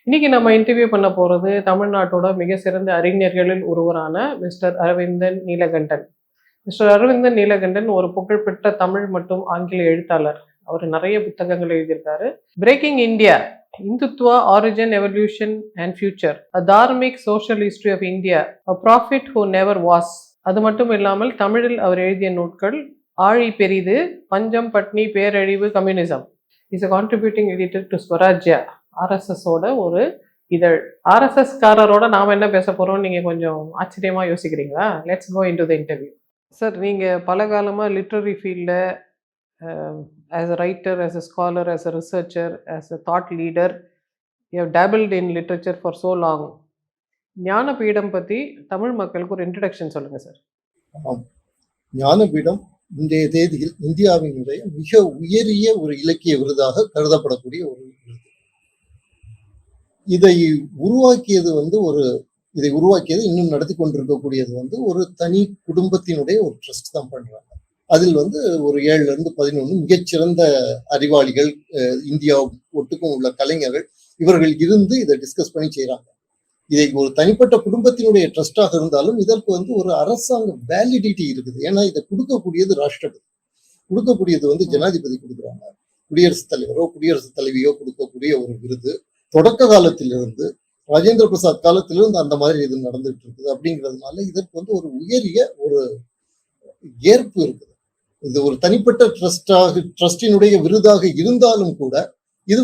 இன்னைக்கு நம்ம இன்டர்வியூ பண்ண போறது தமிழ்நாட்டோட மிக சிறந்த அறிஞர்களில் ஒருவரான மிஸ்டர் அரவிந்தன் நீலகண்டன். மிஸ்டர் அரவிந்தன் நீலகண்டன் ஒரு புகழ்பெற்ற தமிழ் மற்றும் ஆங்கில எழுத்தாளர். அவர் நிறைய புத்தகங்கள் எழுதியிருக்காரு. Breaking India, Hindutva, origin, evolution and future, a dharmic social history of India, a prophet who never was. அது மட்டும் இல்லாமல் தமிழில் அவர் எழுதிய நூட்கள் ஆழி பெரிது, பஞ்சம், பட்னி, பேரழிவு, communism. Is a contributing editor to Swarajya, ஆர்எஸ்எஸோட ஒரு இதழ். ஆர்எஸ்எஸ் காரரோட நாம என்ன பேச போறோம் நீங்க கொஞ்சம் ஆச்சரியமா யோசிக்கிறீங்களா? Let's go into the interview. Sir, நீங்க பல காலமா லிட்ரரி ஃபீல்ட்ல as a writer, as a scholar, as a researcher, as a thought leader, you have dabbled in literature for so long. Jnanpith பத்தி தமிழ் மக்களுக்கு ஒரு இன்ட்ரடக்ஷன் சொல்லுங்க சார். ஞானபீடம் இன்றைய தேதியில் இந்தியாவினுடைய மிக உயரிய ஒரு இலக்கிய விருதாக கருதப்படக்கூடிய ஒரு விருது. இதை உருவாக்கியது இதை உருவாக்கியது இன்னும் நடத்தி கொண்டிருக்கக்கூடியது ஒரு தனி குடும்பத்தினுடைய ஒரு ட்ரஸ்ட் தான் பண்றாங்க. அதில் ஒரு 7ல இருந்து 11 மிகச்சிறந்த அறிவாளிகள், இந்தியா ஒட்டுக்கும் உள்ள கலைஞர்கள், இவர்கள் இருந்து இதை டிஸ்கஸ் பண்ணி செய்யறாங்க. இதை ஒரு தனிப்பட்ட குடும்பத்தினுடைய ட்ரஸ்டாக இருந்தாலும் இதற்கு ஒரு அரசாங்க வேலிடிட்டி இருக்குது. ஏன்னா இதை கொடுக்கக்கூடியது ராஷ்டிரபதி, கொடுக்கக்கூடியது ஜனாதிபதி கொடுக்குறாங்க. குடியரசுத் தலைவரோ குடியரசுத் தலைவியோ கொடுக்கக்கூடிய ஒரு விருது. தொடக்க காலத்திலிருந்து ராஜேந்திர பிரசாத் காலத்திலிருந்து அந்த மாதிரி இது நடந்துட்டு இருக்குது. அப்படிங்கிறதுனால இதற்கு ஒரு உயரிய ஒரு ஏற்பு இருக்குது. இது ஒரு தனிப்பட்ட ட்ரஸ்டினுடைய விருதாக இருந்தாலும் கூட இது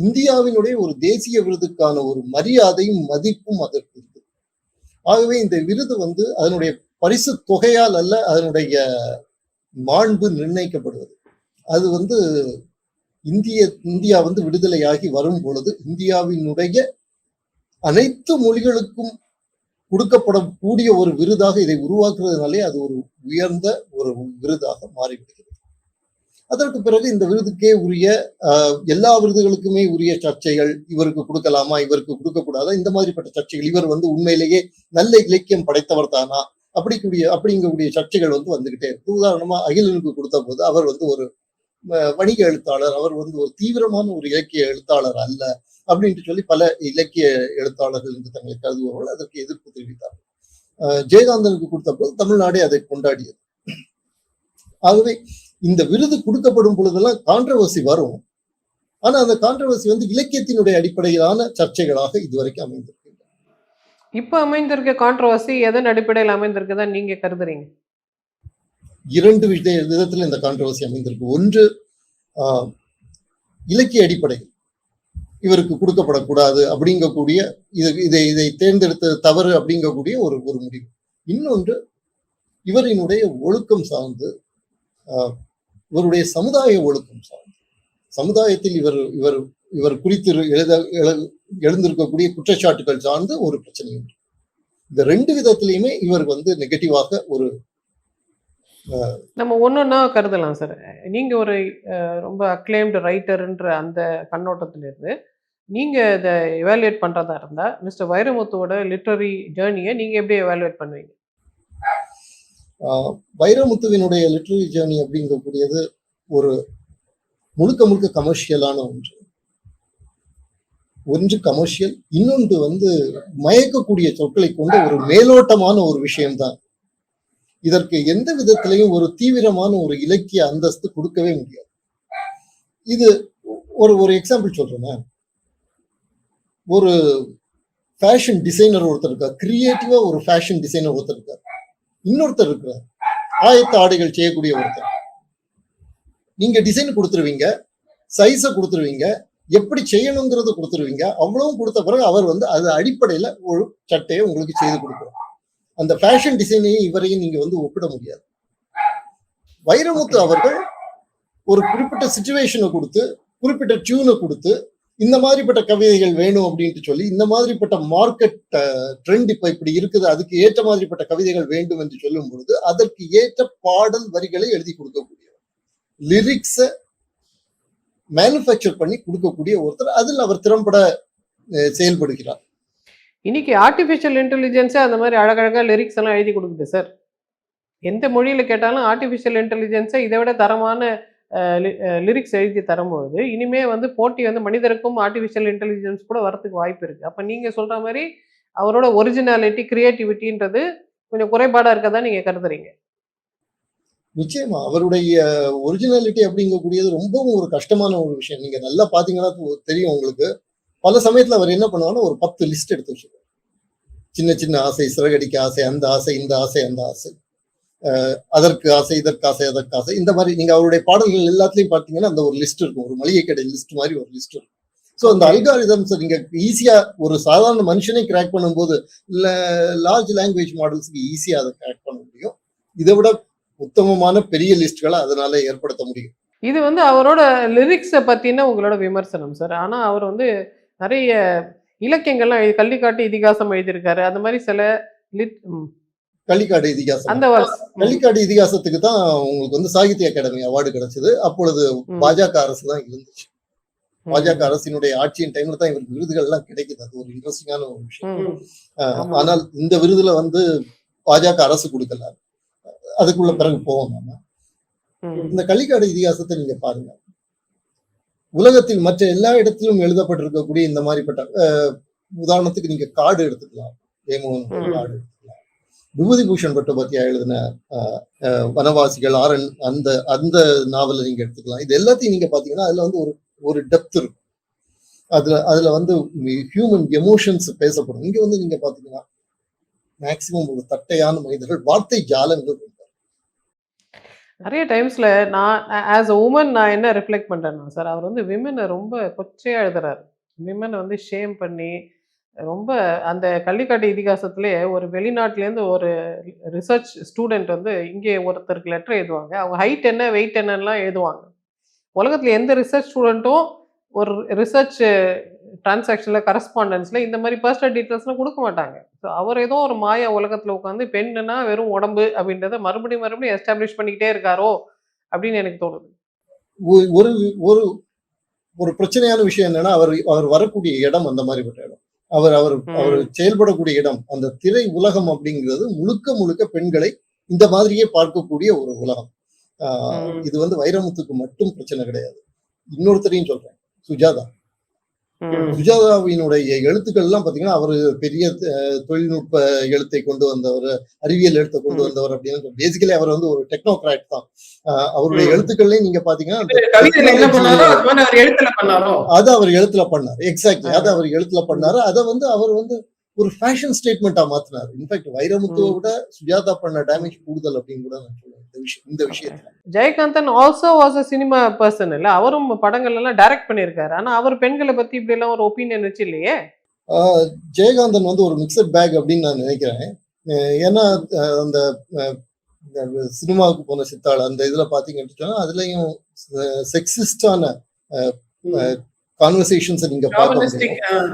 இந்தியாவினுடைய ஒரு தேசிய விருதுக்கான ஒரு மரியாதையும் மதிப்பும் அதற்கு இருக்கு. ஆகவே இந்த விருது அதனுடைய பரிசு தொகையால் அல்ல, அதனுடைய மாண்பு நிர்ணயிக்கப்படுவது. அது இந்தியா விடுதலையாகி வரும் பொழுது இந்தியாவினுடைய அனைத்து மொழிகளுக்கும் கொடுக்கப்படக்கூடிய ஒரு விருதாக இதை உருவாக்குறதுனாலே அது ஒரு உயர்ந்த ஒரு விருதாக மாறிவிடுகிறது. அதற்கு பிறகு இந்த விருதுக்கே உரிய எல்லா விருதுகளுக்குமே உரிய சர்ச்சைகள், இவருக்கு கொடுக்கலாமா, இவருக்கு கொடுக்கக்கூடாதா, இந்த மாதிரிப்பட்ட சர்ச்சைகள், இவர் உண்மையிலேயே நல்ல இலக்கியம் படைத்தவர் தானா, அப்படிங்கக்கூடிய சர்ச்சைகள் வந்துகிட்டே இருக்கு. உதாரணமா அகிலனுக்கு கொடுத்த போது அவர் ஒரு வணிக எழுத்தாளர், அவர் ஒரு தீவிரமான ஒரு இலக்கிய எழுத்தாளர் அல்ல அப்படின்ட்டு சொல்லி பல இலக்கிய எழுத்தாளர்கள் என்று தங்களை கருதுபவர்கள் அதற்கு எதிர்ப்பு தெரிவித்தார்கள். ஜெயகாந்தனுக்கு கொடுத்த போது தமிழ்நாடே அதை கொண்டாடியது. ஆகவே இந்த விருது கொடுக்கப்படும் பொழுதெல்லாம் கான்ட்ரவர்சி வரும். ஆனா அந்த கான்ட்ரவர்சி இலக்கியத்தினுடைய அடிப்படையிலான சர்ச்சைகளாக இதுவரைக்கும் அமைந்திருக்கு. இப்ப அமைந்திருக்க கான்ட்ரவர்சி எதன் அடிப்படையில் அமைந்திருக்குதா நீங்க கருதுறீங்க? 2 விதத்துல இந்த கான்ட்ரவர்சி அமைந்திருக்கு. ஒன்று, இலக்கிய அடிப்படையில் இவருக்கு கொடுக்கப்படக்கூடாது அப்படிங்கக்கூடிய இதை தேர்ந்தெடுத்த தவறு அப்படிங்கக்கூடிய ஒரு முடிவு. இன்னொன்று, இவரினுடைய ஒழுக்கம் சார்ந்து, இவருடைய சமுதாய ஒழுக்கம் சார்ந்து, சமுதாயத்தில் இவர் குறித்து எழுந்திருக்கக்கூடிய குற்றச்சாட்டுகள் சார்ந்து ஒரு பிரச்சனை உண்டு. இந்த 2 விதத்திலையுமே இவர் நெகட்டிவாக ஒரு நம்ம ஒன்னொன்னா கருதலாம் சார். நீங்க ஒரு ரொம்ப அக்ளைம்டு ரைட்டர்ன்ற அந்த கண்ணோட்டத்திலிருந்து நீங்க இதை எவாலுவேட் பண்றதா இருந்தா மிஸ்டர் வைரமுத்துவோட லிட்டரரி ஜேர்னியை நீங்க எப்படி எவாலுவேட் பண்ணுவீங்க? வைரமுத்துவினுடைய லிட்டரரி ஜேர்னி அப்படிங்கக்கூடியது ஒரு முழுக்க கமர்ஷியலான ஒன்று கமர்ஷியல், இன்னொன்று மயக்கக்கூடிய சொற்களை கொண்ட ஒரு மேலோட்டமான ஒரு விஷயம்தான். இதற்கு எந்த விதத்திலையும் ஒரு தீவிரமான ஒரு இலக்கிய அந்தஸ்து கொடுக்கவே முடியாது. இது ஒரு எக்ஸாம்பிள் சொல்றேன். ஒரு ஃபேஷன் டிசைனர் ஒருத்தர் இருக்கார், கிரியேட்டிவா ஒரு ஃபேஷன் டிசைனர் ஒருத்தர் இருக்கார். இன்னொருத்தர் இருக்கிறார், ஆயத்த ஆடைகள் செய்யக்கூடிய ஒருத்தர். நீங்க டிசைன் கொடுத்துருவீங்க, சைஸை கொடுத்துருவீங்க, எப்படி செய்யணுங்கிறத கொடுத்துருவீங்க. அவ்வளவும் கொடுத்த பிறகு அவர் அது அடிப்படையில ஒரு சட்டையை உங்களுக்கு செய்து கொடுக்குறார். அந்த ஃபேஷன் டிசைனையும் இவரையும் நீங்க ஒப்பிட முடியாது. வைரமுத்து அவர்கள் ஒரு குறிப்பிட்ட சிச்சுவேஷனை கொடுத்து, குறிப்பிட்ட டியூனை கொடுத்து, இந்த மாதிரிப்பட்ட கவிதைகள் வேணும் அப்படின்ட்டு சொல்லி, இந்த மாதிரிப்பட்ட மார்க்கெட் ட்ரெண்ட் இப்ப இப்படி இருக்குது, அதுக்கு ஏற்ற மாதிரிப்பட்ட கவிதைகள் வேண்டும் என்று சொல்லும் பொழுது அதற்கு ஏற்ற பாடல் வரிகளை எழுதி கொடுக்கக்கூடிய, லிரிக்ஸை மேனுஃபேக்சர் பண்ணி கொடுக்கக்கூடிய ஒருத்தர். அதில் அவர் திறம்பட செயல்படுகிறார். இன்னைக்கு ஆர்டிஃபிஷியல் இன்டெலிஜென்ஸே அந்த மாதிரி அழகழகா லிரிக்ஸ் எல்லாம் எழுதி கொடுக்குது சார். எந்த மொழியில கேட்டாலும் ஆர்டிஃபிஷியல் இன்டெலிஜென்ஸை இதை விட தரமான லிரிக்ஸ் எழுதி தரும்பொழுது இனிமே வந்து போட்டி வந்து மனிதருக்கும் ஆர்டிஃபிஷியல் இன்டெலிஜென்ஸ் கூட வரதுக்கு வாய்ப்பு இருக்கு. அப்ப நீங்க சொல்ற மாதிரி அவரோட ஒரிஜினாலிட்டி கிரியேட்டிவிட்டின்றது கொஞ்சம் குறைபாடா இருக்கதான் நீங்க கருதுறீங்க. நிச்சயமா அவருடைய ஒரிஜினாலிட்டி அப்படிங்கக்கூடியது ரொம்பவும் ஒரு கஷ்டமான ஒரு விஷயம். நீங்க நல்லா பாத்தீங்கன்னா தெரியும் உங்களுக்கு. பல சமயத்துல அவர் என்ன பண்ணுவாங்கன்னா ஒரு 10 லிஸ்ட் எடுத்து வச்சிருக்காரு. சின்ன சின்ன ஆசை, சிறகடிக்க ஆசை, அந்த ஆசை, இந்த ஆசை, அந்த ஆசை, அதற்கு ஆசை, இதற்கு ஆசை, அதற்கு ஆசை, இந்த மாதிரி நீங்க அவருடைய பாடல்கள் எல்லாத்துலயும் பாத்தீங்கன்னா அந்த ஒரு லிஸ்ட் இருக்கும். ஒரு மளிகை கடை லிஸ்ட் மாதிரி ஒரு லிஸ்ட் இருக்கும். ஸோ அந்த அல்காரிதம்ஸ் நீங்க ஈஸியா ஒரு சாதாரண மனுஷனே கிராக் பண்ணும்போது லார்ஜ் லாங்குவேஜ் மாடல்ஸ்க்கு ஈஸியா அதை கிராக் பண்ண முடியும். இதை விட உத்தமமான பெரிய லிஸ்ட்களை அதனால ஏற்படுத்த முடியும். இது வந்து அவரோட லிரிக்ஸை பத்தின உங்களோட விமர்சனம் சார். ஆனா அவர் வந்து நிறைய இலக்கியங்கள்லாம் கள்ளிக்காட்டு இதிகாசம் எழுதியிருக்காரு. அந்த மாதிரி சில கள்ளிக்காடு இதிகாசம், அந்த கள்ளிக்காடு இதிகாசத்துக்கு தான் உங்களுக்கு வந்து சாகித்ய அகாடமி அவார்டு கிடைச்சது. அப்பொழுது பாஜக அரசு தான் இருந்துச்சு. பாஜக அரசினுடைய ஆட்சியின் டைம்ல தான் இவருக்கு விருதுகள் எல்லாம் கிடைக்குது. அது ஒரு இன்ட்ரெஸ்டிங்கான ஒரு விஷயம். ஆனால் இந்த விருதுல வந்து பாஜக அரசு கொடுக்கல. அதுக்குள்ள பிறகு போவோம். நாம இந்த கள்ளிக்காடு இதிகாசத்தை நீங்க பாருங்க. உலகத்தில் மற்ற எல்லா இடத்திலும் எழுதப்பட்டிருக்கக்கூடிய இந்த மாதிரிப்பட்ட உதாரணத்துக்கு நீங்க காடு எடுத்துக்கலாம், வேமோகன் காடு எடுத்துக்கலாம், விபூதி பூஷன் பட்டோபாத்யாயா எழுதின வனவாசிகள், ஆரன், அந்த அந்த நாவலை நீங்க எடுத்துக்கலாம். இது எல்லாத்தையும் நீங்க பாத்தீங்கன்னா அதுல வந்து ஒரு டெப்த் இருக்கும். அதுல வந்து ஹியூமன் எமோஷன்ஸ் பேசப்படும். இங்க வந்து நீங்க பாத்தீங்கன்னா மேக்சிமம் ஒரு தட்டையான மனிதர்கள், வார்த்தை ஜாலங்கள். நிறைய டைம்ஸ்ல நான் ஆஸ் அ உமன் நான் என்ன ரிஃப்ளெக்ட் பண்றேன்னா சார், அவர் வந்து விமனை ரொம்ப கொச்சையா எழுதுறாரு. விமனை வந்து ஷேம் பண்ணி ரொம்ப அந்த கள்ளிக்காட்டு இதிகாசத்திலே ஒரு வெளிநாட்டிலேருந்து ஒரு ரிசர்ச் ஸ்டூடெண்ட் வந்து இங்கே ஒருத்தருக்கு லெட்டர் எழுதுவாங்க. அவங்க ஹைட் என்ன வெயிட் என்னலாம் எழுதுவாங்க. உலகத்தில் எந்த ரிசர்ச் ஸ்டூடெண்ட்டும் ஒரு ரிசர்ச் டிரான்சாக்ஷனில் கரஸ்பாண்டன்ஸில் இந்த மாதிரி பர்சனல் டீட்டெயில்ஸ்லாம் கொடுக்க மாட்டாங்க. ஸோ அவர் ஏதோ ஒரு மாயா உலகத்தில் உட்காந்து பெண்ணுன்னா வெறும் உடம்பு அப்படின்றத மறுபடியும் எஸ்டாப்ளிஷ் பண்ணிக்கிட்டே இருக்காரோ அப்படின்னு எனக்கு தோணுது. ஒரு ஒரு ஒரு பிரச்சனையான விஷயம் என்னன்னா அவர் வரக்கூடிய இடம் அந்த மாதிரிப்பட்ட இடம். அவர் செயல்படக்கூடிய இடம், அந்த திரை உலகம் அப்படிங்கிறது முழுக்க முழுக்க பெண்களை இந்த மாதிரியே பார்க்கக்கூடிய ஒரு உலகம். இது வந்து வைரமுத்துக்கு மட்டும் பிரச்சனை கிடையாது. இன்னொருத்தரையும் சொல்றேன், சுஜாதா. சுஜாதாவினுடைய எழுத்துக்கள் எல்லாம் பாத்தீங்கன்னா அவர் பெரிய தொழில்நுட்ப எழுத்தை கொண்டு வந்தவர், அறிவியல் எழுத்தை கொண்டு வந்தவர் அப்படின்னு. பேசிக்கலி அவர் வந்து ஒரு டெக்னோகிராட் தான். அவருடைய எழுத்துக்கள்லயும் நீங்க பாத்தீங்கன்னா அது அவர் எழுத்துல பண்ணாரு. எக்ஸாக்ட்லி, அது அவர் எழுத்துல பண்ணாரு. அதை வந்து அவர் வந்து ஒரு ஃபேஷன் ஸ்டேட்மெண்டா மாத்தினாரு. இன்ஃபேக்ட் வைரமுத்துவை விட சுஜாதா பண்ண டேமேஜ் கூடுதல் அப்படின்னு கூட நான் சொல்லுவேன் இந்த விஷயத்துல. Jayakanthan also was a cinema person இல்ல, அவரும் படங்கள் எல்லாம் டைரக்ட் பண்ணியிருக்காரு. ஆனா அவர் பெண்களை பத்தி இப்படி எல்லாம் ஒரு ஒப்பீனியன் வச்சு இல்லையே. ஜெயகாந்தன் வந்து ஒரு மிக்சட் பேக் அப்படின்னு நான் நினைக்கிறேன். ஏன்னா அந்த சினிமாவுக்கு போன சித்தாள் அந்த இதுல பாத்தீங்கன்னு சொன்னா அதுலயும் செக்ஸிஸ்டான கான்வர்சேஷன்ஸ் நீங்க பார்க்க முடியும்.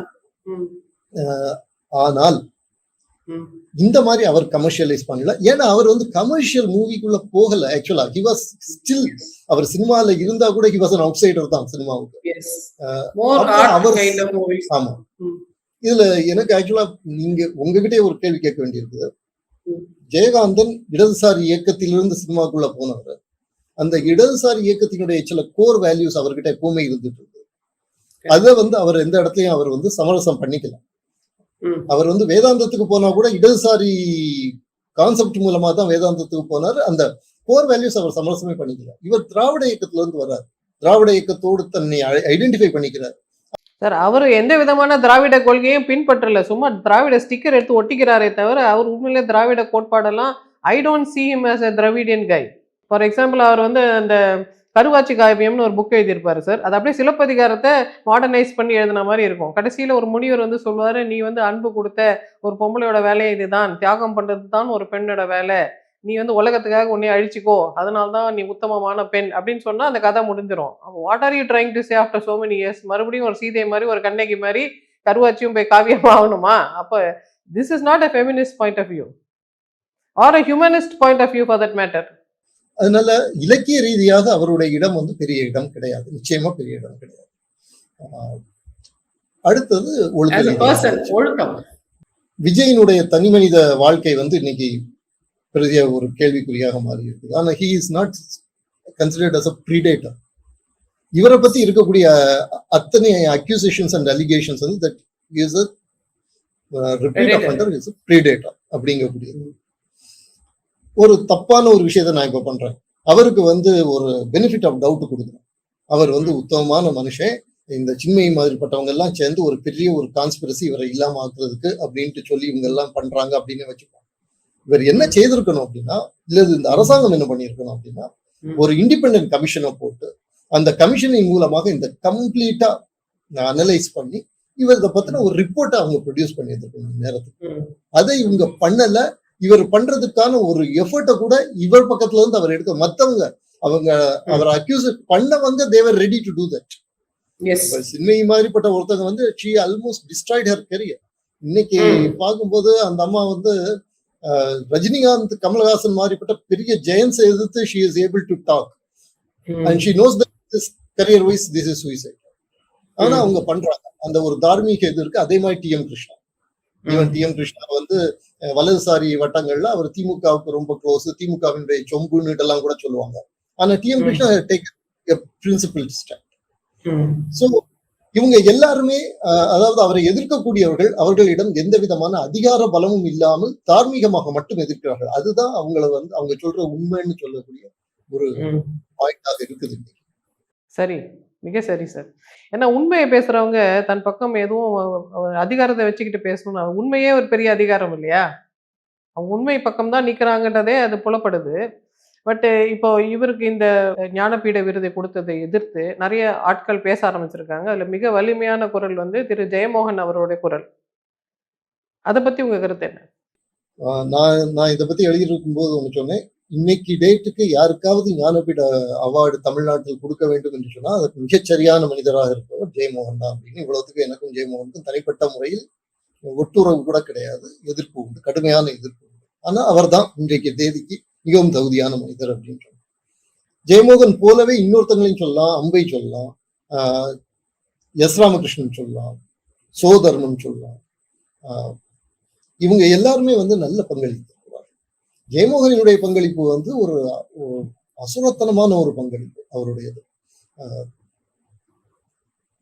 ஆனால் இந்த மாதிரி அவர் கமர்ஷியலைஸ் பண்ணல. ஏன்னா அவர் வந்து கமர்ஷியல் மூவிக்குள்ள போகல. ஆக்சுவலா ஹி வாஸ் ஸ்டில், அவர் சினிமால இருந்தா கூட ஹி வாஸ் an outsider தான் சினிமாவுக்கு. ஆமா. இதுல எனக்கு ஆக்சுவலா நீங்க உங்ககிட்டே ஒரு கேள்வி கேட்க வேண்டியிருக்குது. ஜெயகாந்தன் இடதுசாரி இயக்கத்திலிருந்து சினிமாக்குள்ள போனவர். அந்த இடதுசாரி இயக்கத்தினுடைய சில கோர் வேல்யூஸ் அவர்கிட்ட எப்பவுமே இருந்துட்டு இருக்கு. அதை வந்து அவர் எந்த இடத்துலயும் அவர் வந்து சமரசம் பண்ணிக்கலாம். அவர் வந்து வேதாந்தத்துக்கு போனா கூட இடதுசாரி கான்செப்ட் மூலமா தான் வேதாந்தத்துக்கு போனார். அந்த கோர் வேல்யூஸ் அவர் சமரசமே பண்ணிக்கல. இவர் திராவிட இயக்கத்துல இருந்து வர்றார். திராவிட இயக்கத்தோடு தன்னை ஐடென்டிஃபை பண்ணிக்கிறார். சார் அவர் எந்த விதமான திராவிட கொள்கையும் பின்பற்றல. சும்மா திராவிட ஸ்டிக்கர் எடுத்து ஒட்டிக்கிறாரே தவிர அவர் உண்மையிலே திராவிட கோட்பாடெல்லாம் I don't see him as a Dravidian guy. For example அவர் வந்து அந்த கருவாச்சி காவியம்னு ஒரு புக் எழுதியிருப்பாரு சார். அது அப்படியே சிலப்பதிகாரத்தை மாடர்னைஸ் பண்ணி எழுதின மாதிரி இருக்கும். கடைசியில் ஒரு முனிவர் வந்து சொல்லுவாரு, நீ வந்து அன்பு கொடுத்த ஒரு பொம்பளையோட வேலையை இதுதான், தியாகம் பண்றது தான் ஒரு பெண்ணோட வேலை, நீ வந்து உலகத்துக்காக உன்னை அழிச்சிக்கோ, அதனால்தான் நீ உத்தமமான பெண் அப்படின்னு சொன்னா அந்த கதை முடிஞ்சிடும். What are you trying to say after so many years? மறுபடியும் ஒரு சீதை மாதிரி ஒரு கண்ணகி மாதிரி கருவாச்சியும் போய் காவியம் ஆகணுமா? அப்ப this is not a feminist point of view or a humanist point of view for that matter. அதனால இலக்கிய ரீதியாக அவருடைய இடம் வந்து பெரிய இடம் கிடையாது. நிச்சயமா பெரிய இடம் கிடையாது. அடுத்தது ஒழுக்கம். விஜயனுடைய தனி மனித வாழ்க்கை வந்து இன்னைக்கு பெரிய ஒரு கேள்விக்குறியாக மாறி இருக்குது. ஆனா he is not considered as a predator. இவரை பத்தி இருக்கக்கூடிய அத்தனை அக்யூசேஷன்ஸ் அண்ட் அலிகேஷன்ஸ் வந்து that is a repeat offender, is a predator அப்படிங்கக்கூடியது. ஒரு தப்பான ஒரு விஷயத்தை நான் இப்ப பண்றேன். அவருக்கு வந்து ஒரு பெனிஃபிட் ஆஃப் டவுட் கொடுக்குறேன். அவர் வந்து உத்தமமான மனுஷன், இந்த சின்மயி மாதிரிப்பட்டவங்க எல்லாம் சேர்ந்து ஒரு பெரிய ஒரு கான்ஸ்பிரசி இவரை இல்லாம ஆக்குறதுக்கு அப்படின்ட்டு சொல்லி இவங்க எல்லாம் பண்றாங்க அப்படின்னு வச்சுப்போம். இவர் என்ன செய்திருக்கணும் அப்படின்னா, இல்ல இந்த அரசாங்கம் என்ன பண்ணிருக்கணும் அப்படின்னா, ஒரு இண்டிபெண்டன்ட் கமிஷனை போட்டு அந்த கமிஷனின் மூலமாக இந்த கம்ப்ளீட்டா அனலைஸ் பண்ணி இவர் இதை பத்தின ஒரு ரிப்போர்ட்டை அவங்க ப்ரொடியூஸ் பண்ணியிருக்கணும் நேரத்துக்கு. அதை இவங்க பண்ணல. இவர் பண்றதுக்கான ஒரு எஃபர்ட்டை கூட இவர் பக்கத்துல இருந்து அவர் எடுக்க, மத்தவங்க அவங்க அவரை அக்யூஸ் பண்ணவங்க they were ready to do that. Chinmayi மாதிரிப்பட்ட ஒருத்தவங்க வந்து she almost destroyed her career. இன்னைக்கு பார்க்கும்போது அந்த அம்மா வந்து ரஜினிகாந்த், கமல்ஹாசன் மாதிரிப்பட்ட பெரிய ஜெயன்ஸ் எதிர்த்து she is able to talk and she knows that this career wise this is suicide. ஆனா அவங்க பண்றாங்க. அந்த ஒரு தார்மீக இது இருக்கு. அதே மாதிரி TM Krishna, even TM Krishna வந்து வலதுசாரி வட்டங்கள்ல அவர் திமுகவுக்கு ரொம்ப க்ளோஸ், திமுகவினுடைய சொம்புன்னு எல்லாம் கூட சொல்லுவாங்க. ஆனா TM Krishna take principle stand. So இவங்க எல்லாருமே அதாவது அவரை எதிர்க்கக்கூடியவர்கள் அவர்களிடம் எந்த விதமான அதிகார பலமும் இல்லாமல் தார்மீகமாக மட்டும் எதிர்க்கிறார்கள். அதுதான் அவங்கள வந்து அவங்க சொல்ற உண்மைன்னு சொல்லக்கூடிய ஒரு பாயிண்டாக இருக்குது. சரி, மிக சரி சார். ஏன்னா உண்மையை பேசுறவங்க தன் பக்கம் எதுவும் அதிகாரத்தை வச்சுக்கிட்டு பேசணும். உண்மையே ஒரு பெரிய அதிகாரம் இல்லையா? அவங்க உண்மை பக்கம் தான் நிக்கிறாங்கன்றதே அது புலப்படுது. பட் இப்போ இவருக்கு இந்த ஞானபீட விருதை கொடுத்ததை எதிர்த்து நிறைய ஆட்கள் பேச ஆரம்பிச்சிருக்காங்க. அதுல மிக வலிமையான குரல் வந்து திரு ஜெயமோகன் அவருடைய குரல். அதை பத்தி உங்க கருத்து என்ன? நான் இதை பத்தி எழுதியிருக்கும் போது ஒண்ணு சொன்னேன். இன்னைக்கு டேட்டுக்கு யாருக்காவது ஞானபீட அவார்டு தமிழ்நாட்டில் கொடுக்க வேண்டும் என்று சொன்னா அதுக்கு மிகச்சரியான மனிதராக இருப்பவர் ஜெயமோகன் தான் அப்படின்னு. இவ்வளவுக்கு எனக்கும் ஜெயமோகனுக்கும் தனிப்பட்ட முறையில் ஒட்டுறவு கூட கிடையாது, எதிர்ப்பு உண்டு, கடுமையான எதிர்ப்பு உண்டு. ஆனா அவர் தான் இன்றைக்கு தேதிக்கு மிகவும் தகுதியான மனிதர் அப்படின்ற. ஜெயமோகன் போலவே இன்னொருத்தங்களையும் சொல்லலாம், அம்பை சொல்லலாம், எஸ் ராமகிருஷ்ணன் சொல்லலாம், சோதர்மன் சொல்லலாம். இவங்க எல்லாருமே வந்து நல்ல பங்களிப்பு. ஜெயமோகனுடைய பங்களிப்பு வந்து ஒரு அசுரத்தனமான ஒரு பங்களிப்பு அவருடையது.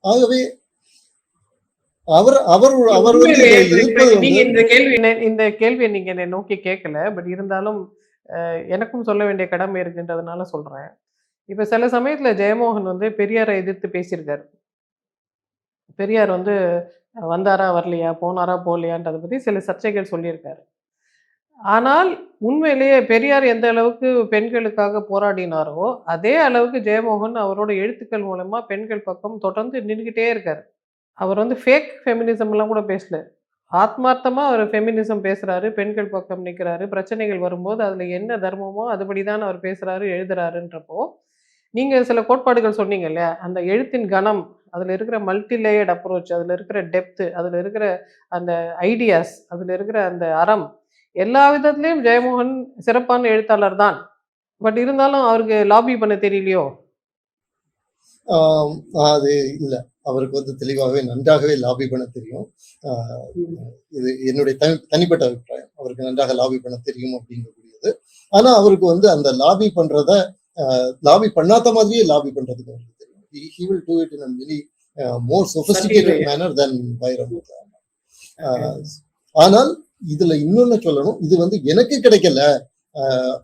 ஆகவே அவர் அவர் அவர் இந்த கேள்வியை நீங்க என்னை நோக்கி கேட்கல. பட் இருந்தாலும் எனக்கும் சொல்ல வேண்டிய கடமை இருக்குன்றதுனால சொல்றேன். இப்ப சில சமயத்துல ஜெயமோகன் வந்து பெரியாரை எதிர்த்து பேசியிருக்காரு. பெரியார் வந்து வந்தாரா வரலையா, போனாரா போகலையான்றதை பத்தி சில சர்ச்சைகள் சொல்லியிருக்காரு. ஆனால் உண்மையிலேயே பெரியார் எந்த அளவுக்கு பெண்களுக்காக போராடினாரோ அதே அளவுக்கு ஜெயமோகன் அவரோட எழுத்துக்கள் மூலமா பெண்கள் பக்கம் தொடர்ந்து நின்றுகிட்டே இருக்காரு. அவர் வந்து ஃபேக் ஃபெமினிசம் எல்லாம் கூட பேசல. ஆத்மார்த்தமா அவர் ஃபெமினிசம் பேசுறாரு, பெண்கள் பக்கம் நிற்கிறாரு. பிரச்சனைகள் வரும்போது அதுல என்ன தர்மமோ அதுபடிதான் அவர் பேசுறாரு, எழுதுறாருன்றப்போ நீங்க சில கோட்பாடுகள் சொன்னீங்க இல்லையா? அந்த எழுத்தின் கணம், அதுல இருக்கிற மல்டி லேயர்ட் அப்ரோச், அதுல இருக்கிற டெப்த், அதுல இருக்கிற அந்த ஐடியாஸ், அதுல இருக்கிற அந்த அறம், எல்லா விதத்திலையும் ஜெயமோகன் சிறப்பான எழுத்தாளர் தான். பட் இருந்தாலும் அவருக்கு லாபி பண்ண தெரியலையோ? அது இல்ல, அவருக்கு வந்து தெளிவாகவே நன்றாகவே லாபி பண்ண தெரியும். இது என்னுடைய தனிப்பட்ட அபிப்பிராயம். அவருக்கு நன்றாக லாபி பண்ண தெரியும் அப்படிங்கக்கூடியது. ஆனா அவருக்கு வந்து அந்த லாபி பண்றத லாபி பண்ணாத மாதிரியே லாபி பண்றதுக்கு அவருக்கு தெரியும். He will do it in a very more sophisticated manner than Vairamuthu. ஆனால் இதுல இன்னொன்னு சொல்லணும், இது வந்து எனக்கு கிடைக்கல,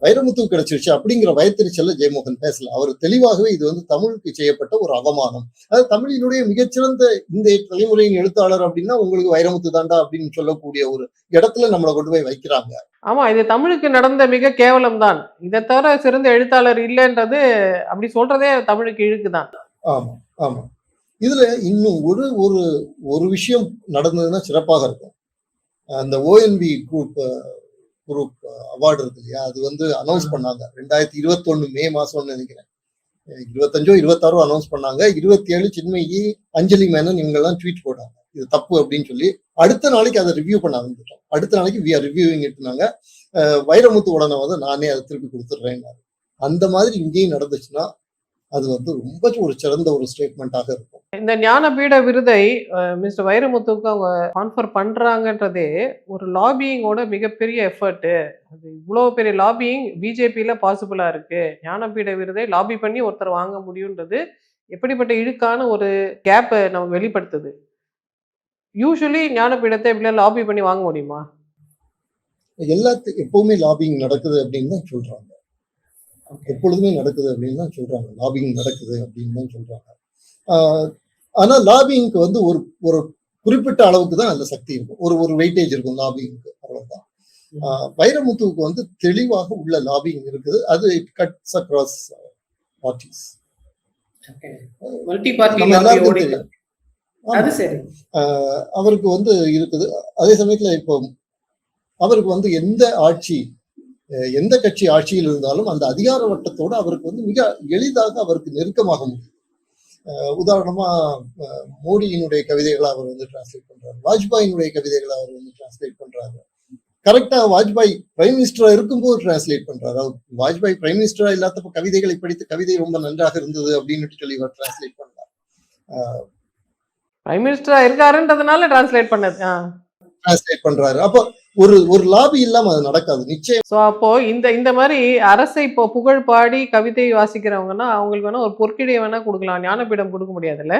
வைரமுத்து கிடைச்சிருச்சு அப்படிங்கிற வயத்திரிச்சல்ல ஜெயமோகன் பேசல. அவர் தெளிவாகவே இது வந்து தமிழுக்கு செய்யப்பட்ட ஒரு அவமானம். அதாவது தமிழினுடைய மிகச்சிறந்த இந்த தலைமுறையின் எழுத்தாளர் அப்படின்னா உங்களுக்கு வைரமுத்து தாண்டா அப்படின்னு சொல்லக்கூடிய ஒரு இடத்துல நம்மளை கொண்டு போய் வைக்கிறாங்க. ஆமா, இது தமிழுக்கு நடந்த மிக கேவலம் தான். இதை தவிர சிறந்த எழுத்தாளர் இல்லைன்றது அப்படி சொல்றதே தமிழுக்கு இழுக்குதான். ஆமா ஆமா. இதுல இன்னும் ஒரு ஒரு ஒரு விஷயம் நடந்ததுன்னா சிறப்பாக இருக்கும். அந்த ONV குரூப் அவார்டு இருக்கு இல்லையா, அது வந்து அனௌன்ஸ் பண்ணாங்க 2021 மே மாசம்னு நினைக்கிறேன். 25 26 அனௌன்ஸ் பண்ணாங்க. 27 சின்மயி, அஞ்சலி மேனன் இவங்க எல்லாம் ட்வீட் போட்டாங்க இது தப்பு அப்படின்னு சொல்லி. அடுத்த நாளைக்கு அதை ரிவ்யூ பண்ண ஆரம்பிச்சிட்டோம். அடுத்த நாளைக்கு வி ஆர் ரிவ்யூவிங் இட்டுனாங்க. வைரமுத்து உடனே வந்து நானே அதை திருப்பி கொடுத்துட்றேன். அந்த மாதிரி இங்கேயும் நடந்துச்சுன்னா அது வந்து ரொம்ப ஒரு சிறந்த ஒரு ஸ்டேட்மெண்ட்டாக இருக்கும். இந்த ஞானபீட விருதை மிஸ்டர் வைரமுத்துவுக்கு அவங்க கான்ஃபர் பண்றாங்கன்றதே ஒரு லாபியிங்கோட மிகப்பெரிய எஃபர்ட்டு. அது இவ்வளோ பெரிய லாபியிங் பிஜேபியில பாசிபிளா இருக்கு. ஞானபீட விருதை லாபி பண்ணி ஒருத்தர் வாங்க முடியுன்றது எப்படிப்பட்ட இழுக்கான ஒரு கேப்பை நமக்கு வெளிப்படுத்துது. யூசுவலி ஞானபீடத்தை இப்படிலாம் லாபி பண்ணி வாங்க முடியுமா? எப்பவுமே லாபிங் நடக்குது அப்படின்னு தான் சொல்றாங்க. எப்பொழுதுமே நடக்குது அப்படின்னு தான் சொல்றாங்க. லாபிங் நடக்குது அப்படின்னு தான் சொல்றாங்க. ஆனா லாபிங்க்கு வந்து ஒரு ஒரு குறிப்பிட்ட அளவுக்கு தான் அதுல சக்தி இருக்கும். ஒரு ஒரு வெயிட்டேஜ் இருக்கும் லாபிங்க்கு, அவ்வளவுதான். வைரமுத்துவுக்கு வந்து தெளிவாக உள்ள லாபிங் இருக்குது. அது இட் கட்ஸ் அக்ராஸ் பார்ட்டிஸ். நம்ம எல்லாருக்கும் தெரியும். அவருக்கு வந்து இருக்குது. அதே சமயத்துல இப்போ அவருக்கு வந்து எந்த கட்சி ஆட்சியில் இருந்தாலும் அந்த அதிகார வட்டத்தோடு அவருக்கு வந்து மிக எளிதாக அவருக்கு நெருக்கமாக முடியும். உதாரணமா மோடியினுடைய கவிதைகளை அவர் வந்து டிரான்ஸ்லேட் பண்றாரு, வாஜ்பாயினுடைய கவிதைகளை அவர் வந்து டிரான்ஸ்லேட் பண்றாரு. கரெக்டா வாஜ்பாய் பிரைம் மினிஸ்டரா இருக்கும்போது டிரான்ஸ்லேட் பண்றாரு. வாஜ்பாய் பிரைம் மினிஸ்டரா இல்லாதப்ப கவிதைகளை படித்து கவிதை ரொம்ப நன்றாக இருந்தது அப்படின்னு சொல்லி அவர் டிரான்ஸ்லேட் பண்ணார். பிரைம் மினிஸ்டரா இருக்காருன்றதுனால டிரான்ஸ்லேட் பண்றாரு. அப்போ ஒரு லாபி இல்லாம அது நடக்காது நிச்சயம். சோ அப்போ இந்த மாதிரி அரசை இப்போ புகழ் பாடி கவிதை வாசிக்கிறவங்கன்னா அவங்களுக்கு வேணா ஒரு பொற்கிடையை வேணா கொடுக்கலாம், ஞானபீடம் கொடுக்க முடியாதுல்ல?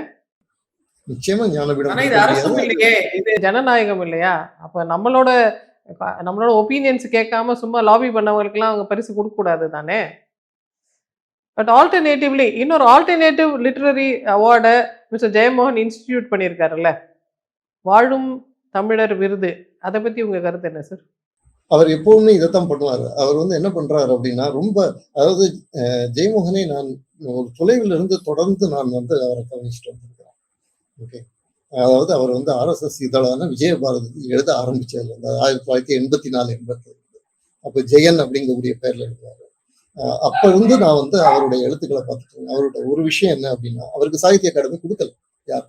நிச்சயமா ஞானபீடம். இது ஜனநாயகம் இல்லையா? அப்ப நம்மளோட ஒப்பீனியன்ஸ் கேட்காம சும்மா லாபி பண்ணவங்களுக்கு எல்லாம் அவங்க பரிசு கொடுக்க கூடாது தானே? பட் ஆல்டர்னேட்டிவ்லி இன்னொரு ஆல்டர்னேட்டிவ் லிட்டரரி அவார்டை மிஸ்டர் ஜெயமோகன் இன்ஸ்டிடியூட் பண்ணியிருக்காருல்ல, வாழும் தமிழர் விருது. அதை பத்தி உங்க கருத்து என்ன சார்? அவர் எப்பவுமே இதைத்தான் பண்ணுவாரு. அவர் வந்து என்ன பண்றாரு அப்படின்னா, ரொம்ப அதாவது ஜெயமோகனை நான் ஒரு தொலைவில் இருந்து தொடர்ந்து நான் வந்து அவரை கவனிச்சுட்டு வந்திருக்கிறேன். ஓகே, அதாவது அவர் வந்து RSS இதழான விஜயபாரதி எழுத ஆரம்பிச்சது 1984-85. அப்ப ஜெயன் அப்படிங்கக்கூடிய பேர்ல எழுதுவாரு. அப்ப இருந்து நான் வந்து அவருடைய எழுத்துக்களை பார்த்துட்டு அவருடைய ஒரு விஷயம் என்ன அப்படின்னா, அவருக்கு சாகித்ய அகாடமி கொடுக்கல. யார்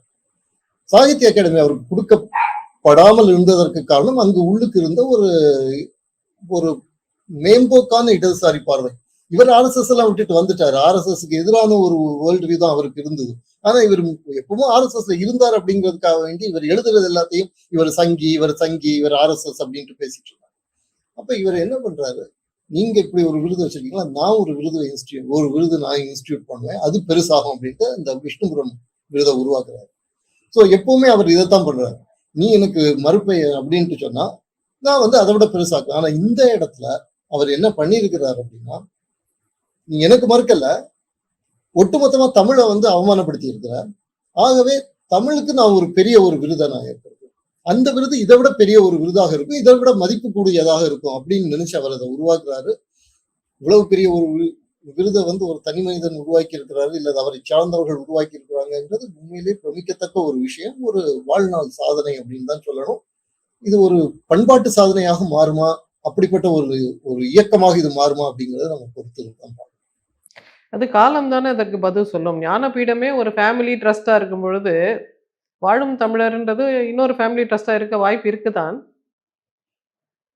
சாகித்ய அகாடமி அவருக்கு கொடுக்கப்படாமல் இருந்ததற்கு காரணம் அங்கு உள்ளுக்கு இருந்த ஒரு மேம்போக்கான இடதுசாரி பார்வை. இவர் RSS எல்லாம் விட்டுட்டு வந்துட்டாரு. RSSக்கு எதிரான ஒரு வேர்ல்டு வியூ தான் அவருக்கு இருந்தது. ஆனா இவர் எப்பவும் RSSல இருந்தார் அப்படிங்கிறதுக்காக வேண்டி இவர் எழுதுறது எல்லாத்தையும் இவர் சங்கி இவர் RSS அப்படின்ட்டு பேசிட்டு இருந்தார். அப்ப இவர் என்ன பண்றாரு, நீங்க இப்படி ஒரு விருது வச்சிருக்கீங்களா, நான் ஒரு விருது நான் இன்ஸ்டிடியூட் பண்ணுவேன், அது பெருசாகும் அப்படின்ட்டு இந்த விஷ்ணுபுரம் விருதை உருவாக்குறாரு. ஸோ எப்பவுமே அவர் இதைத்தான் பண்றாரு. நீ எனக்கு மறுப்பை அப்படின்ட்டு சொன்னா நான் வந்து அதை விட பெருசாக்கும். ஆனா இந்த இடத்துல அவர் என்ன பண்ணியிருக்கிறார் அப்படின்னா, நீ எனக்கு மறுக்கல, ஒட்டுமொத்தமா தமிழை வந்து அவமானப்படுத்தி இருக்கிறார். ஆகவே தமிழுக்கு நான் ஒரு பெரிய ஒரு விருதை நான் ஏற்படுத்தும், அந்த விருது இதை விட பெரிய ஒரு விருதாக இருக்கும், இதை விட மதிப்பு கூடியதாக இருக்கும் அப்படின்னு நினைச்சு அவர் அதை உருவாக்குறாரு. இவ்வளவு பெரிய ஒரு விருதை வந்து ஒரு தனி மனிதன் உருவாக்கி இருக்கிறாரு, இல்ல அவரை சார்ந்தவர்கள் உருவாக்கி இருக்கிறாங்கிறது உண்மையிலே பிரமிக்கத்தக்க ஒரு விஷயம். ஒரு வாழ்நாள் சாதனை அப்படின்னு தான் சொல்லணும். இது ஒரு பண்பாட்டு சாதனையாக மாறுமா, அப்படிப்பட்ட ஒரு இயக்கமாக இது மாறுமா அப்படிங்கறத நம்ம பொறுத்து தான். அது காலம் தானே அதற்கு பதில் சொல்லும். ஞானபீடமே ஒரு ஃபேமிலி ட்ரஸ்டா இருக்கும் பொழுது வாழும் தமிழர்ன்றது இன்னொரு ஃபேமிலி ட்ரஸ்டா இருக்க வாய்ப்பு இருக்குதான்.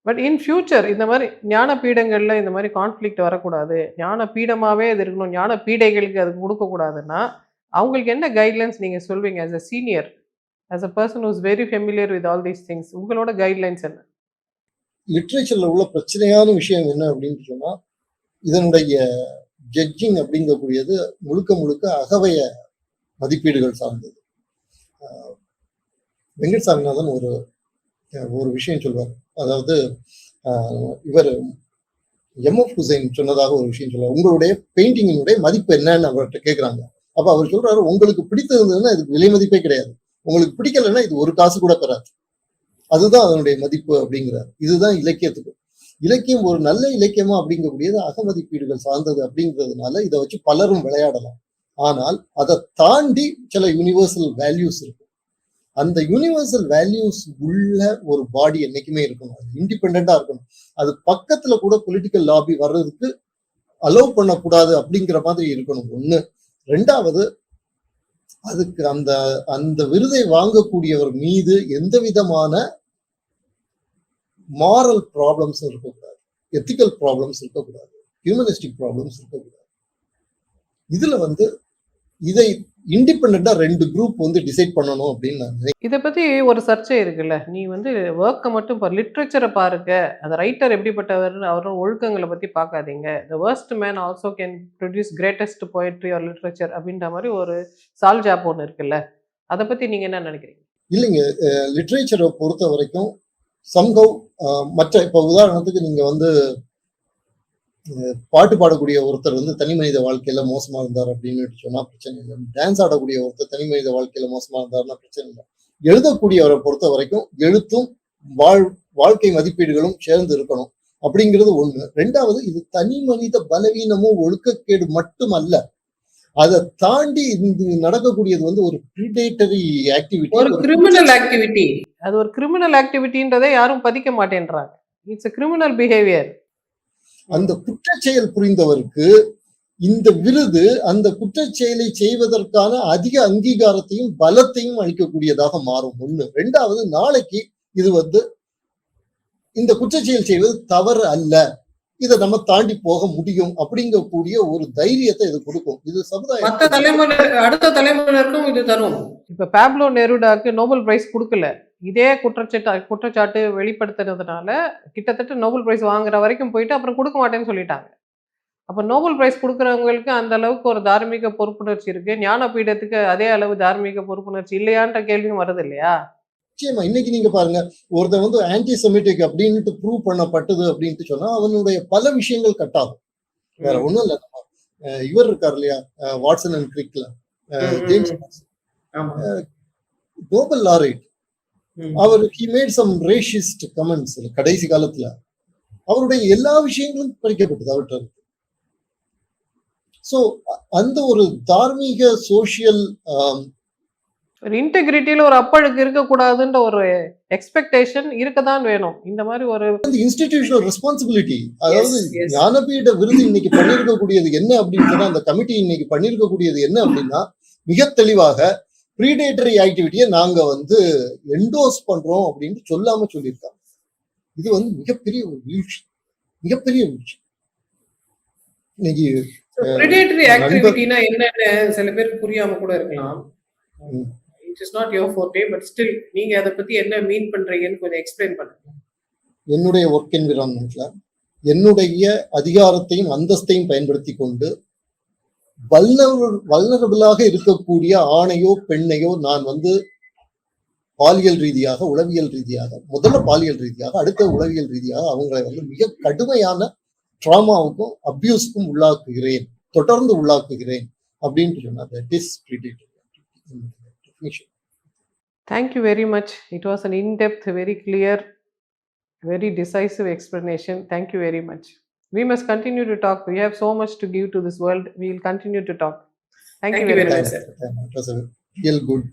பட் இன் ஃபியூச்சர் இந்த மாதிரி ஞானபீடங்கள்ல இந்த மாதிரி கான்ஃப்ளிக்ட் வரக்கூடாது, ஞானபீடமாவே அது இருக்கணும், ஞானபீடைகளுக்கு அது கொடுக்கக்கூடாதுன்னா அவங்களுக்கு என்ன கைட்லைன்ஸ் நீங்க சொல்வீங்க as a senior, as a person who is very familiar with all these things? உங்களோட கைட்லைன்ஸ் என்ன? லிட்ரேச்சர்ல உள்ள பிரச்சனையான விஷயம் என்ன அப்படின்னு சொன்னா, இதனுடைய ஜட்ஜிங் அப்படிங்கக்கூடியது முழுக்க அகவைய மதிப்பீடுகள் சார்ந்தது. வெங்கட் சாமிநாதன் ஒரு விஷயம் சொல்வார். அதாவது இவர் MF ஹுசைன் சொன்னதாக ஒரு விஷயம் சொல்லுவார். உங்களுடைய பெயிண்டிங்கினுடைய மதிப்பு என்னன்னு அவர்கிட்ட கேட்கிறாங்க. அப்ப அவர் சொல்றாரு, உங்களுக்கு பிடித்திருந்ததுன்னா இதுக்கு விலை மதிப்பே கிடையாது, உங்களுக்கு பிடிக்கலன்னா இது ஒரு காசு கூட பெறாது, அதுதான் அதனுடைய மதிப்பு அப்படிங்கிறார். இதுதான் இலக்கியத்துக்கு. இலக்கியம் ஒரு நல்ல இலக்கியமா அப்படிங்கக்கூடியது அகமதிப்பீடுகள் சார்ந்தது அப்படிங்கிறதுனால இதை வச்சு பலரும் விளையாடலாம். ஆனால் அதை தாண்டி சில யூனிவர்சல் வேல்யூஸ் இருக்கு. அந்த யூனிவர்சல் வேல்யூஸ் உள்ள ஒரு பாடி என்னைக்குமே இருக்கணும், அது இண்டிபெண்டா இருக்கணும். அது பக்கத்துல கூட பொலிட்டிக்கல் லாபி வர்றதுக்கு அலோவ் பண்ணக்கூடாது அப்படிங்கிற மாதிரி இருக்கணும். ஒண்ணு. ரெண்டாவது, அதுக்கு அந்த விருதை வாங்கக்கூடியவர் மீது எந்த விதமான மாரல் ப்ராப்ளம்ஸ் இருக்கக்கூடாது, எத்திக்கல் ப்ராப்ளம்ஸ் இருக்கக்கூடாது, ஹியூமனிஸ்டிக் ப்ராப்ளம்ஸ் இருக்கக்கூடாது. இதுல வந்து இதை இண்டிபெண்டா 2 குரூப் வந்து டிசைட் பண்ணணும் அப்படின்னு நான் நினைக்கிறேன். இதை பத்தி ஒரு சர்ச்சை இருக்குல்ல, நீ வந்து ஒர்க்கை மட்டும் லிட்ரேச்சரை பாருங்க, அந்த ரைட்டர் எப்படிப்பட்டவர் அவரோட ஒழுக்கங்களை பத்தி பார்க்காதீங்க, the worst man also can produce greatest poetry or literature அப்படின்ற மாதிரி ஒரு சால்ஜாப் ஒன்று இருக்குல்ல, அதை பத்தி நீங்க என்ன நினைக்கிறீங்க? இல்லைங்க, லிட்ரேச்சரை பொறுத்த வரைக்கும் சம்ஹவ் மற்ற இப்போ உதாரணத்துக்கு நீங்க வந்து பாட்டு பாடக்கூடிய ஒருத்தர் வந்து தனி மனித வாழ்க்கையில மோசமா இருந்தார் அப்படின்னு சொன்னா பிரச்சனை இல்லை. டான்ஸ் ஆடக்கூடிய ஒருத்தர் தனி மனித வாழ்க்கையில மோசமா இருந்தாருன்னா பிரச்சனை இல்லை. எழுதக்கூடியவரை பொறுத்த வரைக்கும் எழுத்தும் வாழ்க்கை மதிப்பீடுகளும் சேர்ந்து இருக்கணும் அப்படிங்கிறது ஒண்ணு. ரெண்டாவது, இது தனி மனித பலவீனமும் ஒழுக்கக்கேடு மட்டுமல்ல, அதை தாண்டி நடக்கக்கூடியது வந்து ஒரு பிரிடேட்டரி ஆக்டிவிட்டி, ஒரு கிரிமினல் ஆக்டிவிட்டி. அது ஒரு கிரிமினல் ஆக்டிவிட்டின்றதை யாரும் பதிக்க மாட்டேன்றாங்க. It's a criminal behavior. அந்த குற்றச்செயல் புரிந்தவருக்கு இந்த விருது அந்த குற்றச்செயலை செய்வதற்கான அதிக அங்கீகாரத்தையும் பலத்தையும் அளிக்கக்கூடியதாக மாறும். ஒண்ணு. ரெண்டாவது, நாளைக்கு இது வந்து இந்த குற்றச்செயல் செய்வது தவறு அல்ல, இதை நம்ம தாண்டி போக முடியும் அப்படிங்கக்கூடிய ஒரு தைரியத்தை இது கொடுக்கும். இது சமுதாயம் அடுத்த தலைமுறைக்கும் இது தரும். இப்ப பாப்லோ நெருடாக்கு நோபல் பிரைஸ் கொடுக்கல, இதே குற்றச்சாட்டு வெளிப்படுத்துறதுனால கிட்டத்தட்ட நோபல் பிரைஸ் வாங்குற வரைக்கும் போயிட்டு அப்புறம் கொடுக்க மாட்டேன்னு சொல்லிட்டாங்க. அப்ப நோபல் பிரைஸ் கொடுக்கறவங்களுக்கு அந்த அளவுக்கு ஒரு தார்மீக பொறுப்புணர்ச்சி இருக்கு, ஞானபீடத்துக்கு அதே அளவு தார்மீக பொறுப்புணர்ச்சி இல்லையான்ற கேள்வியும் வருது இல்லையா? நிச்சயமா. இன்னைக்கு நீங்க பாருங்க, ஒருத்தன் வந்து ஆன்டி செமிட்டிக் அப்படின்ட்டு ப்ரூவ் பண்ணப்பட்டது அப்படின்ட்டு சொன்னா அவனுடைய பல விஷயங்கள் கட் ஆகும். வேற ஒண்ணும் இல்ல. இவர் இருக்கார் இல்லையா, வாட்சன் அண்ட் கிரிக்ல, ஜேம்ஸ் நோபல் லாரேட், அவர் he made some racist comments கடைசி காலத்துல. அவருடைய எல்லா விஷயங்களும் பறிக்கப்பட்டது அவர்கிட்ட. சோ அந்த ஒரு தார்மீக சோசியல் ஒரு இன்டெகிரிட்டியில ஒரு அப்பழுக்கு இருக்கக்கூடாதுன்ற ஒரு எக்ஸ்பெக்டேஷன் இருக்கதான் வேணும். இந்த மாதிரி ஒரு இன்ஸ்டிடியூஷனல் ரெஸ்பான்சிபிலிட்டி. அதாவது ஞானபீட விருது இன்னைக்கு பண்ணிருக்கக்கூடியது என்ன அப்படின்னு சொன்னா, அந்த கமிட்டி இன்னைக்கு பண்ணிருக்கக்கூடியது என்ன அப்படின்னா, மிக தெளிவாக ப்ரீடேட்டரி ஆக்டிவிட்டியை நாங்க வந்து என்டோஸ் பண்றோம் அப்படின்னு சொல்லாம சொல்லியிருக்காங்க. இது வந்து மிகப்பெரிய ஒரு வீழ்ச்சி, மிகப்பெரிய வீழ்ச்சி. இன்னைக்கு ப்ரீடேட்டரி ஆக்டிவிட்டினா என்னன்னு சில பேருக்கு புரியாம கூட இருக்கலாம். It is not your forte, but still நீங்க அதை பத்தி என்ன மீன் பண்றீங்கன்னு கொஞ்சம் எக்ஸ்பிளைன் பண்ணுங்க. என்னுடைய ஒர்க் என்விரான்மெண்ட்ல என்னுடைய அதிகாரத்தையும் அந்தஸ்தையும் பயன்படுத்தி கொண்டு வல்னரபிளாக இருக்கக்கூடிய ஆணையோ பெண்ணையோ நான் வந்து பாலியல் ரீதியாக, உளவியல் ரீதியாக, முதல்ல பாலியல் ரீதியாக, அடுத்த உளவியல் ரீதியாக அவங்களை வந்து மிக கடுமையான ட்ராமாவுக்கும் அபியூஸ்க்கும் உள்ளாக்குகிறேன், தொடர்ந்து உள்ளாக்குகிறேன் அப்படின்னு சொன்னா that is predatory definition. Thank you very much. It was an in-depth, very clear, very decisive explanation. Thank you very much. We must continue to talk. We have so much to give to this world. We will continue to talk. Thank you very much, sir. It was a real good,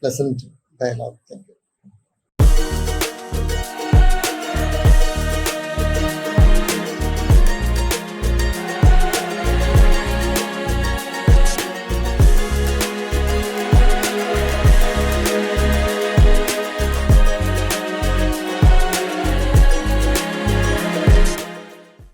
pleasant dialogue. Thank you.